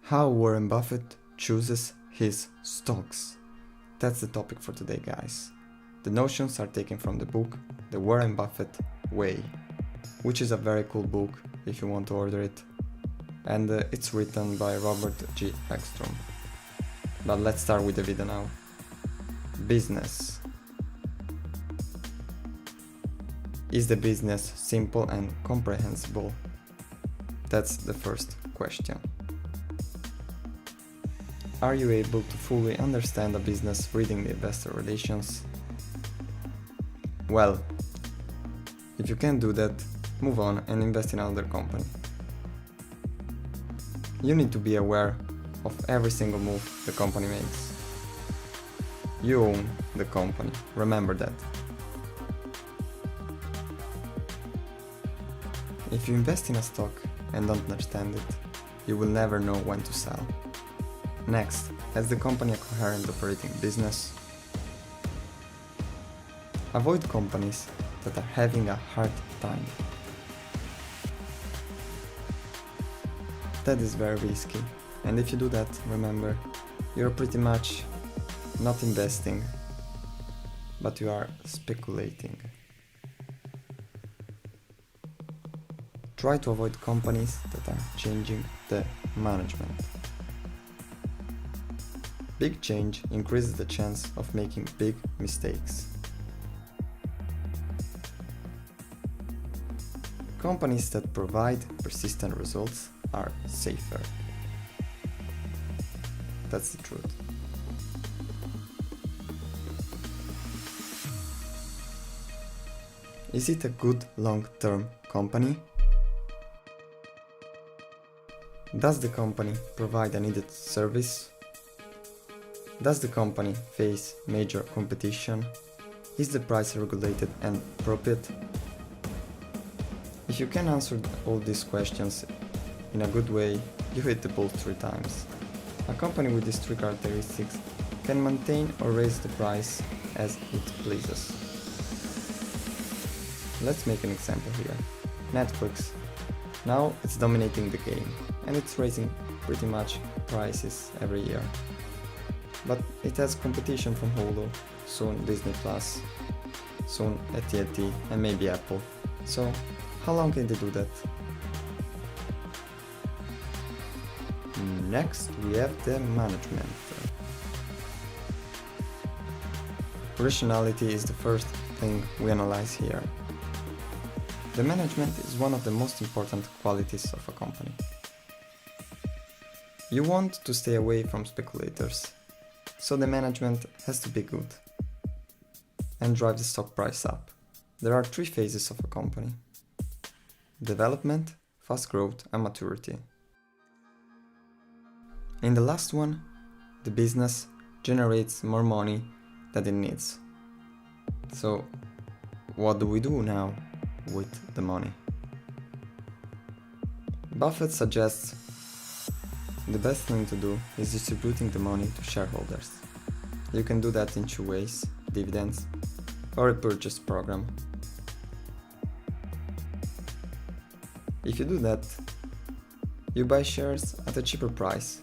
How Warren Buffett chooses his stocks. That's the topic for today, guys. The notions are taken from the book The Warren Buffett Way, which is a very cool book if you want to order it, and it's written by Robert G. Ekstrom. But let's start with the video now. Business. Is the business simple and comprehensible? That's the first question. Are you able to fully understand a business reading the investor relations? Well, if you can't do that, move on and invest in another company. You need to be aware of every single move the company makes. You own the company, remember that. If you invest in a stock and don't understand it, you will never know when to sell. Next, has the company a coherent operating business? Avoid companies that are having a hard time. That is very risky, and if you do that, remember, you're pretty much not investing, but you are speculating. Try to avoid companies that are changing the management. Big change increases the chance of making big mistakes. Companies that provide persistent results are safer. That's the truth. Is it a good long-term company? Does the company provide a needed service? Does the company face major competition? Is the price regulated and appropriate? If you can answer all these questions in a good way, you hit the ball 3 times. A company with these 3 characteristics can maintain or raise the price as it pleases. Let's make an example here. Netflix. Now it's dominating the game and it's raising pretty much prices every year. But it has competition from Hulu, soon Disney+, soon AT&T and maybe Apple. So how long can they do that? Next we have the management. Rationality is the first thing we analyze here. The management is one of the most important qualities of a company. You want to stay away from speculators, so the management has to be good and drive the stock price up. There are 3 phases of a company: development, fast growth and maturity. In the last one, the business generates more money than it needs. So what do we do now with the money? Buffett suggests the best thing to do is distributing the money to shareholders. You can do that in 2 ways: dividends or a purchase program. If you do that, you buy shares at a cheaper price.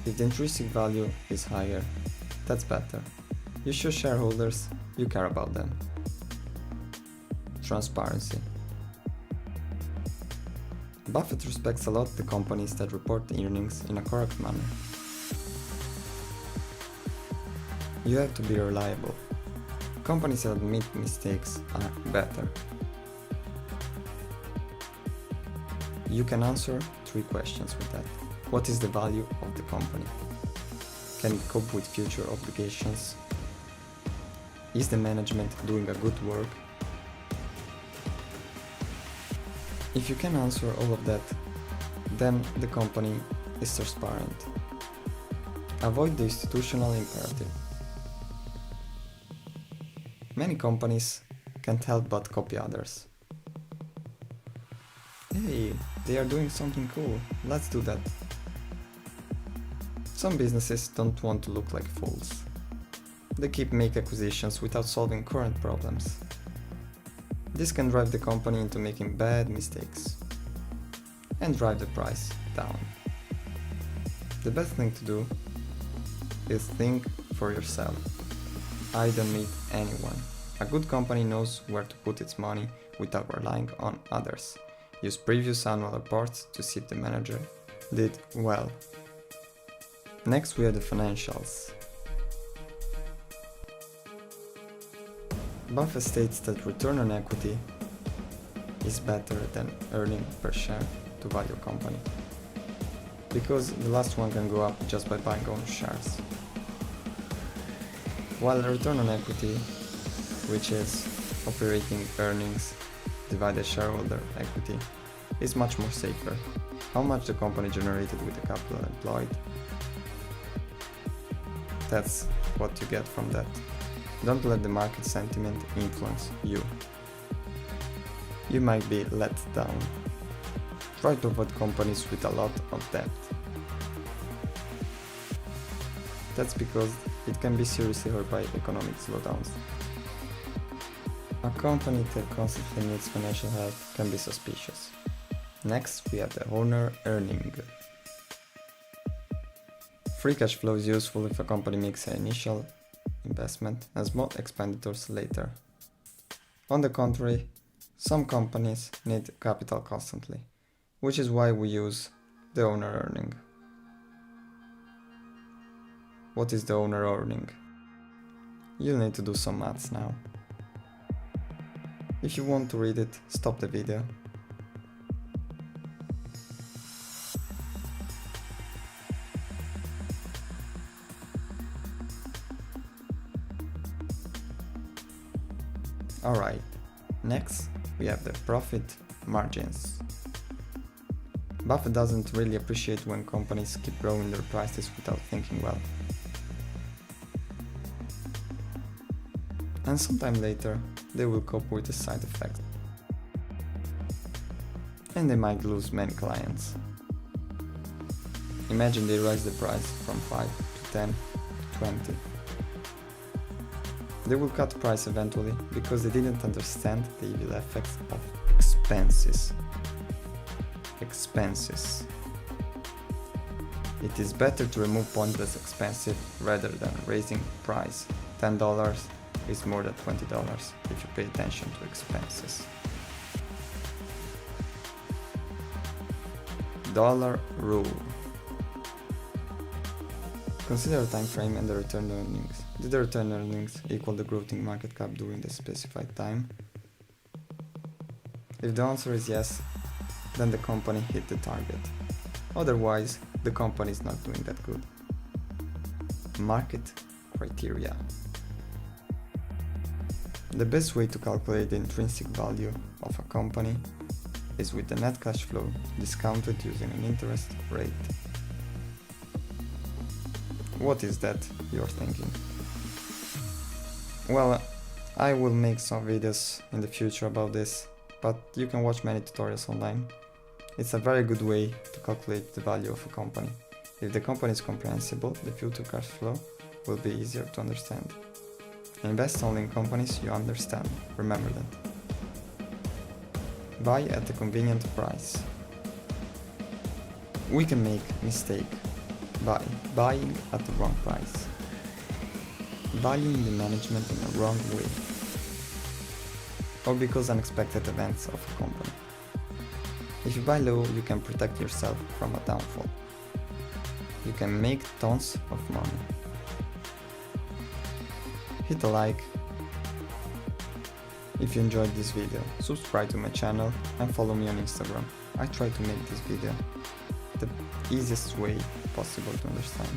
If the intrinsic value is higher, that's better. You show shareholders you care about them. Transparency. Buffett respects a lot the companies that report the earnings in a correct manner. You have to be reliable. Companies that admit mistakes are better. You can answer 3 questions with that. What is the value of the company? Can it cope with future obligations? Is the management doing a good work? If you can answer all of that, then the company is transparent. Avoid the institutional imperative. Many companies can't help but copy others. Hey, they are doing something cool, let's do that. Some businesses don't want to look like fools. They keep making acquisitions without solving current problems. This can drive the company into making bad mistakes and drive the price down. The best thing to do is think for yourself. I don't need anyone. A good company knows where to put its money without relying on others. Use previous annual reports to see if the manager did well. Next we have the financials. Buffett states that return on equity is better than earning per share to value a company, because the last one can go up just by buying own shares. While return on equity, which is operating earnings divided shareholder equity, is much more safer. How much the company generated with the capital employed, that's what you get from that. Don't let the market sentiment influence you. You might be let down. Try to avoid companies with a lot of debt. That's because it can be seriously hurt by economic slowdowns. A company that constantly needs financial help can be suspicious. Next, we have the owner earning. Free cash flow is useful if a company makes an initial investment and small expenditures later. On the contrary, some companies need capital constantly, which is why we use the owner earning. What is the owner earning? You'll need to do some maths now. If you want to read it, stop the video. Alright, next we have the profit margins. Buffett doesn't really appreciate when companies keep growing their prices without thinking well. And sometime later, they will cope with the side effects. And they might lose many clients. Imagine they raise the price from 5 to 10 to 20. They will cut price eventually because they didn't understand the evil effects of expenses. It is better to remove pointless expenses rather than raising price. $10 is more than $20 if you pay attention to expenses. Dollar rule. Consider a time frame and the return earnings. Did the return earnings equal the growth in market cap during the specified time? If the answer is yes, then the company hit the target. Otherwise, the company is not doing that good. Market criteria. The best way to calculate the intrinsic value of a company is with the net cash flow discounted using an interest rate. What is that, you're thinking? Well, I will make some videos in the future about this, but you can watch many tutorials online. It's a very good way to calculate the value of a company. If the company is comprehensible, the future cash flow will be easier to understand. Invest only in companies you understand, remember that. Buy at a convenient price. We can make mistake by buying at the wrong price, valuing the management in a wrong way, or because unexpected events of a company. If you buy low, you can protect yourself from a downfall. You can make tons of money. Hit a like if you enjoyed this video, subscribe to my channel and follow me on Instagram. I try to make this video the easiest way possible to understand.